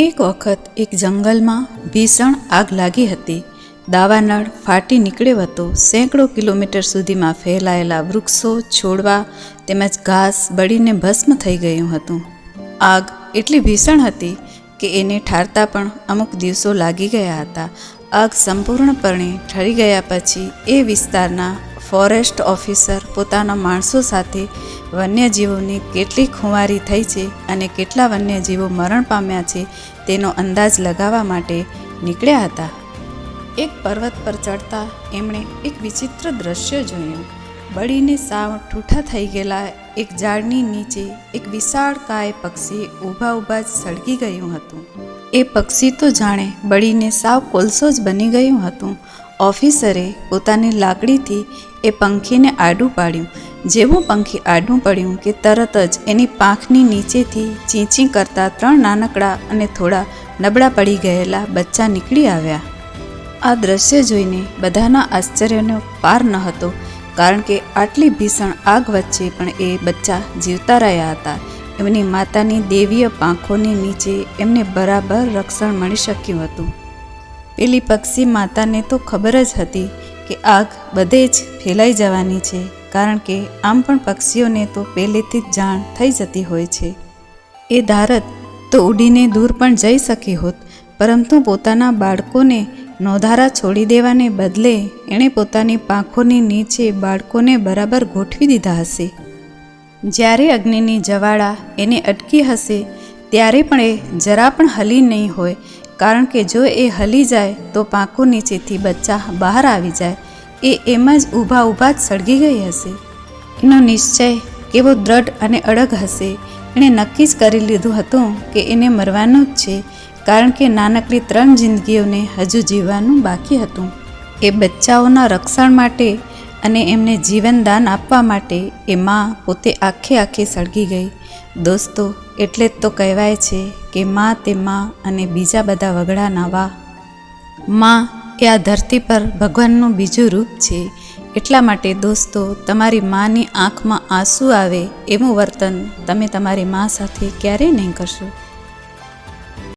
એક વખત એક જંગલમાં ભીષણ આગ લાગી હતી. દાવાનળ ફાટી નીકળ્યો હતો. સેંકડો કિલોમીટર સુધીમાં ફેલાયેલા વૃક્ષો, છોડવા તેમજ ઘાસ બળીને ભસ્મ થઈ ગયું હતું. આગ એટલી ભીષણ હતી કે એને ઠારતા પણ અમુક દિવસો લાગી ગયા હતા. આગ સંપૂર્ણપણે ઠરી ગયા પછી એ વિસ્તારના ફોરેસ્ટ ઓફિસર પોતાના માણસો સાથે વન્યજીવોની કેટલી ખુવારી થઈ છે અને કેટલા વન્યજીવો મરણ પામ્યા છે તેનો અંદાજ લગાવવા માટે નીકળ્યા હતા. એક પર્વત પર ચડતા એમણે એક વિચિત્ર દ્રશ્ય જોયું. બળીને સાવ ઠૂઠા થઈ ગયેલા એક ઝાડની નીચે એક વિશાળકાય પક્ષી ઊભા જ સળગી ગયું હતું. એ પક્ષી તો જાણે બળીને સાવ કોલસો જ બની ગયું હતું. ઓફિસરે પોતાની લાકડીથી એ પંખીને આડું પાડ્યું. જેવું પંખી આડું પડ્યું કે તરત જ એની પાંખની નીચેથી ચીંચી કરતા 3 નાનકડા અને થોડા નબળા પડી ગયેલા બચ્ચા નીકળી આવ્યા. આ દ્રશ્ય જોઈને બધાના આશ્ચર્યનો પાર ન હતો, કારણ કે આટલી ભીષણ આગ વચ્ચે પણ એ બચ્ચા જીવતા રહ્યા હતા. એમની માતાની દેવીય પાંખોની નીચે એમને બરાબર રક્ષણ મળી શક્યું હતું. પેલી પક્ષી માતાને તો ખબર જ હતી કે આગ બધે જ ફેલાઈ જવાની છે, કારણ કે આમ પણ પક્ષીઓને તો પહેલેથી જ જાણ થઈ જતી હોય છે. એ ધારત તો ઉડીને દૂર પણ જઈ શકી હોત, પરંતુ પોતાના બાળકોને નોધારા છોડી દેવાને બદલે એણે પોતાની પાંખોની નીચે બાળકોને બરાબર ગોઠવી દીધા હશે. જ્યારે અગ્નિની જ્વાળા એને અટકી હશે ત્યારે પણ એ જરા પણ હલી નહીં હોય, કારણ કે જો એ હલી જાય તો પાંખો નીચેથી બચ્ચા બહાર આવી જાય. એ એમ જ ઊભા જ સળગી ગઈ હશે. એનો નિશ્ચય કેવો દ્રઢ અને અડગ હશે. એણે નક્કી જ કરી લીધું હતું કે એને મરવાનું જ છે, કારણ કે નાનકડી 3 જિંદગીઓને હજુ જીવવાનું બાકી હતું. એ બચ્ચાઓના રક્ષણ માટે અને એમને જીવનદાન આપવા માટે એ માં પોતે આખે સળગી ગઈ. દોસ્તો, એટલે જ તો કહેવાય છે કે માં તે માં અને બીજા બધા વગડાના વાહ. માં એ આ ધરતી પર ભગવાનનું બીજું રૂપ છે. એટલા માટે દોસ્તો, તમારી માની આંખમાં આંસુ આવે એવું વર્તન તમે તમારી માં સાથે ક્યારેય નહીં કરશો.